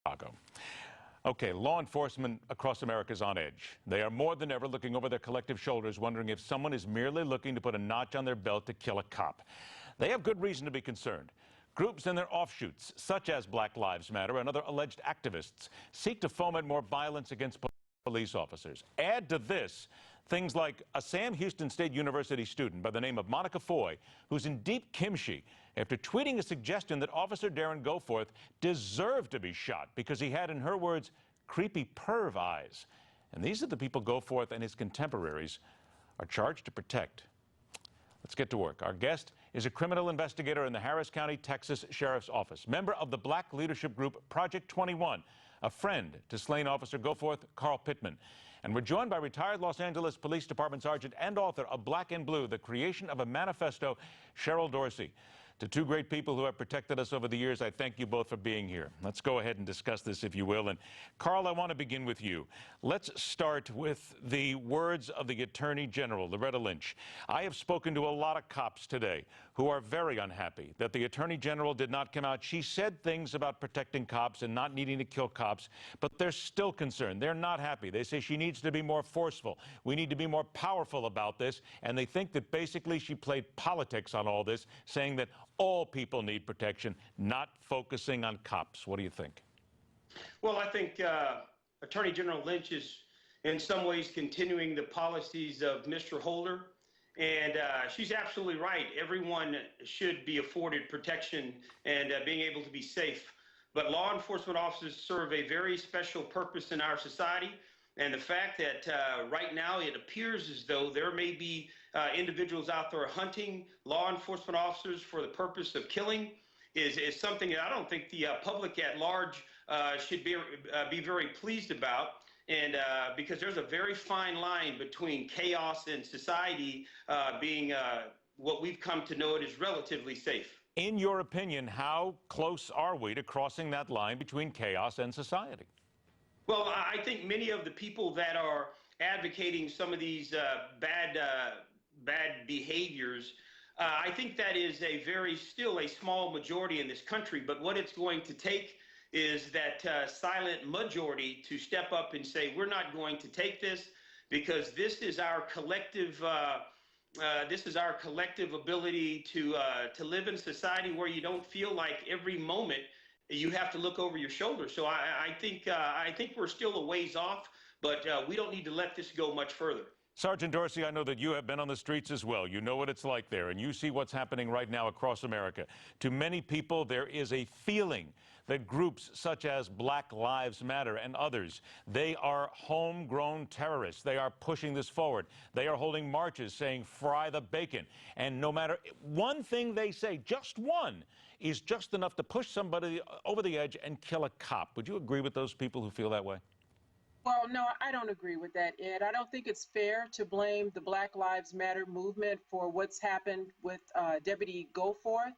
Chicago. Okay, law enforcement across America is on edge. They are more than ever looking over their collective shoulders, wondering if someone is merely looking to put a notch on their belt to kill a cop. They have good reason to be concerned. Groups and their offshoots, such as Black Lives Matter and other alleged activists, seek to foment more violence against police officers. Add to this things like a Sam Houston State University student by the name of Monica Foy, who's in deep kimchi after tweeting a suggestion that Officer Darren Goforth deserved to be shot because he had, in her words, creepy perv eyes. And these are the people Goforth and his contemporaries are charged to protect. Let's get to work. Our guest is a criminal investigator in the Harris County, Texas Sheriff's Office, member of the Black leadership group Project 21, a friend to slain Officer Goforth, Carl Pittman. And we're joined by retired Los Angeles Police Department Sergeant and author of Black and Blue, The Creation of a Manifesto, Cheryl Dorsey. To two great people who have protected us over the years, I thank you both for being here. Let's go ahead and discuss this, if you will. And Carl, I want to begin with you. Let's start with the words of the Attorney General, Loretta Lynch. I have spoken to a lot of cops today who are very unhappy that the Attorney General did not come out. She said things about protecting cops and not needing to kill cops, but they're still concerned. They're not happy. They say she needs to be more forceful. We need to be more powerful about this. And they think that basically she played politics on all this, saying that all people need protection, not focusing on cops. What do you think? Well, I think Attorney General Lynch is in some ways continuing the policies of Mr. Holder. And she's absolutely right. Everyone should be afforded protection and being able to be safe. But law enforcement officers serve a very special purpose in our society. And the fact that right now it appears as though there may be individuals out there hunting law enforcement officers for the purpose of killing is something that I don't think the public at large should be very pleased about. And because there's a very fine line between chaos and society being what we've come to know it as relatively safe. In your opinion, how close are we to crossing that line between chaos and society? Well, I think many of the people that are advocating some of these bad behaviors, I think that is still a small majority in this country. But what it's going to take is that silent majority to step up and say, we're not going to take this because this is our collective ability to live in society where you don't feel like every moment you have to look over your shoulder. So I think we're still a ways off, but we don't need to let this go much further. Sergeant Dorsey, I know that you have been on the streets as well. You know what it's like there, and you see what's happening right now across America. To many people, there is a feeling that groups such as Black Lives Matter and others, they are homegrown terrorists. They are pushing this forward. They are holding marches saying, fry the bacon. And no matter one thing they say, just one, is just enough to push somebody over the edge and kill a cop. Would you agree with those people who feel that way? Well, no, I don't agree with that, Ed. I don't think it's fair to blame the Black Lives Matter movement for what's happened with Deputy Goforth.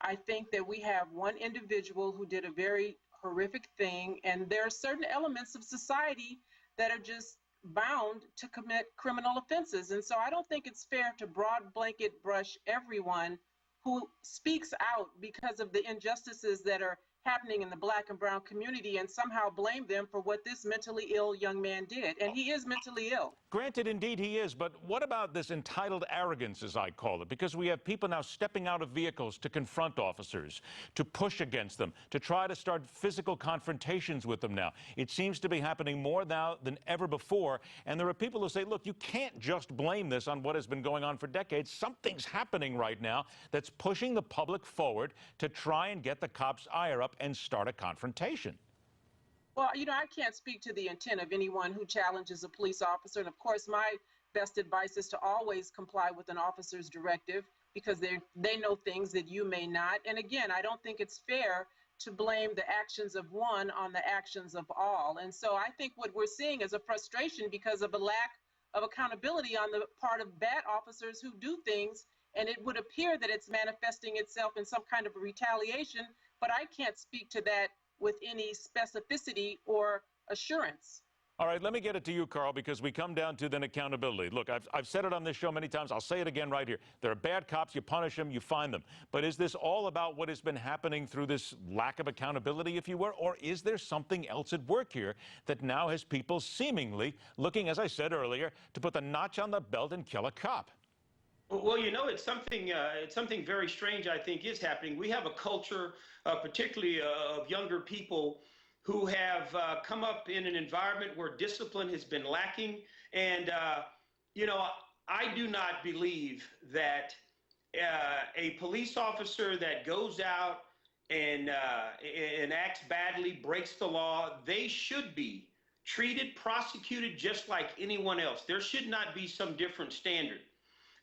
I think that we have one individual who did a very horrific thing, and there are certain elements of society that are just bound to commit criminal offenses. And so I don't think it's fair to broad blanket brush everyone who speaks out because of the injustices that are happening in the Black and brown community and somehow blame them for what this mentally ill young man did. And he is mentally ill. Granted, indeed he is, but what about this entitled arrogance, as I call it? Because we have people now stepping out of vehicles to confront officers, to push against them, to try to start physical confrontations with them now. It seems to be happening more now than ever before, and there are people who say, look, you can't just blame this on what has been going on for decades. Something's happening right now that's pushing the public forward to try and get the cops' ire up and start a confrontation. Well, you know, I can't speak to the intent of anyone who challenges a police officer. And of course, my best advice is to always comply with an officer's directive because they know things that you may not. And again, I don't think it's fair to blame the actions of one on the actions of all. And so I think what we're seeing is a frustration because of a lack of accountability on the part of bad officers who do things. And it would appear that it's manifesting itself in some kind of a retaliation, but I can't speak to that with any specificity or assurance. All right, let me get it to you, Carl, because we come down to then accountability. Look, I've said it on this show many times. I'll say it again right here. There are bad cops. You punish them. You fine them. But is this all about what has been happening through this lack of accountability, if you were? Or is there something else at work here that now has people seemingly looking, as I said earlier, to put the notch on the belt and kill a cop? Well, you know, it's something very strange, I think, is happening. We have a culture, particularly of younger people, who have come up in an environment where discipline has been lacking. And, you know, I do not believe that a police officer that goes out and acts badly, breaks the law, they should be treated, prosecuted just like anyone else. There should not be some different standard.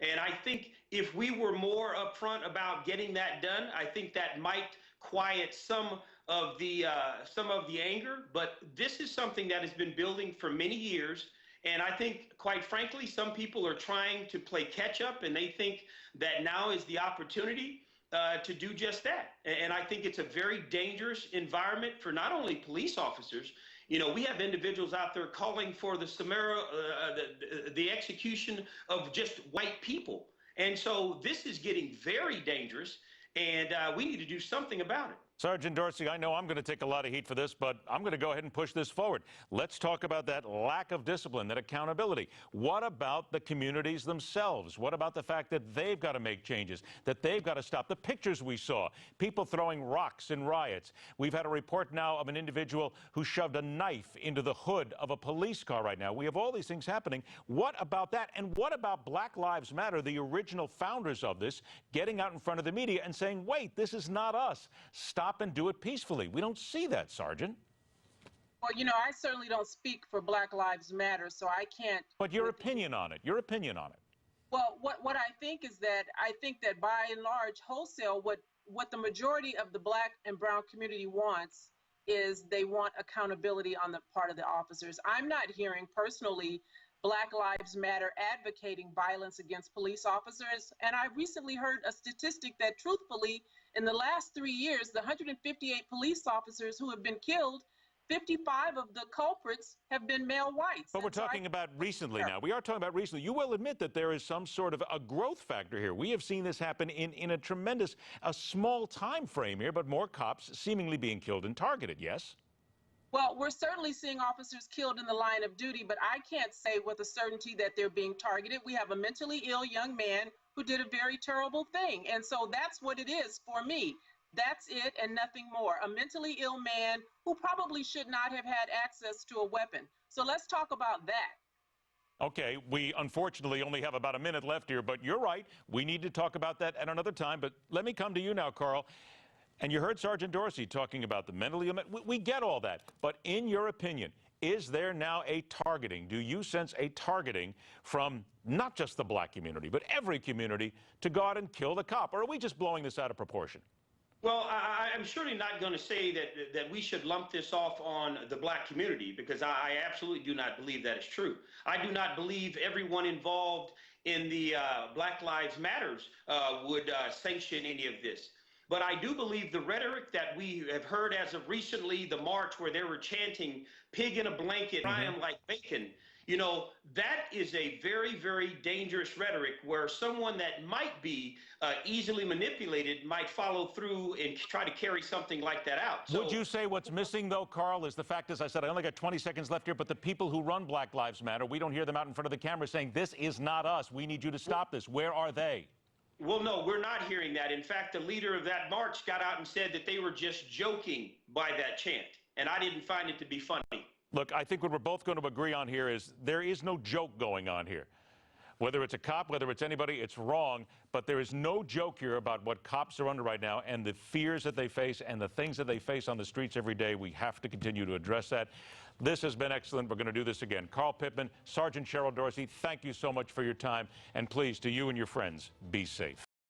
And I think if we were more upfront about getting that done, I think that might quiet some of the anger. But this is something that has been building for many years. And I think, quite frankly, some people are trying to play catch up, and they think that now is the opportunity to do just that. And I think it's a very dangerous environment for not only police officers. You know, we have individuals out there calling for the the execution of just white people. And so this is getting very dangerous, and we need to do something about it. Sergeant Dorsey, I know I'm going to take a lot of heat for this, but I'm going to go ahead and push this forward. Let's talk about that lack of discipline, that accountability. What about the communities themselves? What about the fact that they've got to make changes, that they've got to stop? The pictures we saw, people throwing rocks in riots. We've had a report now of an individual who shoved a knife into the hood of a police car right now. We have all these things happening. What about that? And what about Black Lives Matter, the original founders of this, getting out in front of the media and saying, wait, this is not us. Stop and do it peacefully. We don't see that, Sergeant. Well, you know, I certainly don't speak for Black Lives Matter, so I can't. But your opinion on it, your opinion on it. Well, what I think is that I think that by and large, wholesale, what the majority of the Black and brown community wants is they want accountability on the part of the officers. I'm not hearing personally Black Lives Matter advocating violence against police officers. And I recently heard a statistic that truthfully, in the last 3 years, the 158 police officers who have been killed, 55 of the culprits have been male whites. But we're talking about recently now. We are talking about recently. You will admit that there is some sort of a growth factor here. We have seen this happen in a tremendous, a small time frame here, but more cops seemingly being killed and targeted, yes? Well, we're certainly seeing officers killed in the line of duty, but I can't say with a certainty that they're being targeted. We have a mentally ill young man who did a very terrible thing. And so that's what it is for me. That's it and nothing more. A mentally ill man who probably should not have had access to a weapon. So let's talk about that. Okay, we unfortunately only have about a minute left here, but you're right. We need to talk about that at another time. But let me come to you now, Carl. And you heard Sergeant Dorsey talking about the mentally ill. We get all that. But in your opinion, is there now a targeting? Do you sense a targeting from not just the black community, but every community to go out and kill the cop? Or are we just blowing this out of proportion? Well, I'm surely not going to say that we should lump this off on the black community, because I absolutely do not believe that is true. I do not believe everyone involved in the Black Lives Matters would sanction any of this. But I do believe the rhetoric that we have heard as of recently, the march where they were chanting, pig in a blanket, I am like bacon, you know, that is a very, very dangerous rhetoric where someone that might be easily manipulated might follow through and try to carry something like that out. So, would you say what's missing, though, Carl, is the fact, as I said, I only got 20 seconds left here, but the people who run Black Lives Matter, we don't hear them out in front of the camera saying, this is not us. We need you to stop this. Where are they? Well, no, we're not hearing that. In fact, the leader of that march got out and said that they were just joking by that chant, and I didn't find it to be funny. Look, I think what we're both going to agree on here is there is no joke going on here. Whether it's a cop, whether it's anybody, it's wrong, but there is no joke here about what cops are under right now and the fears that they face and the things that they face on the streets every day. We have to continue to address that. This has been excellent. We're going to do this again. Carl Pittman, Sergeant Cheryl Dorsey, thank you so much for your time. And please, to you and your friends, be safe.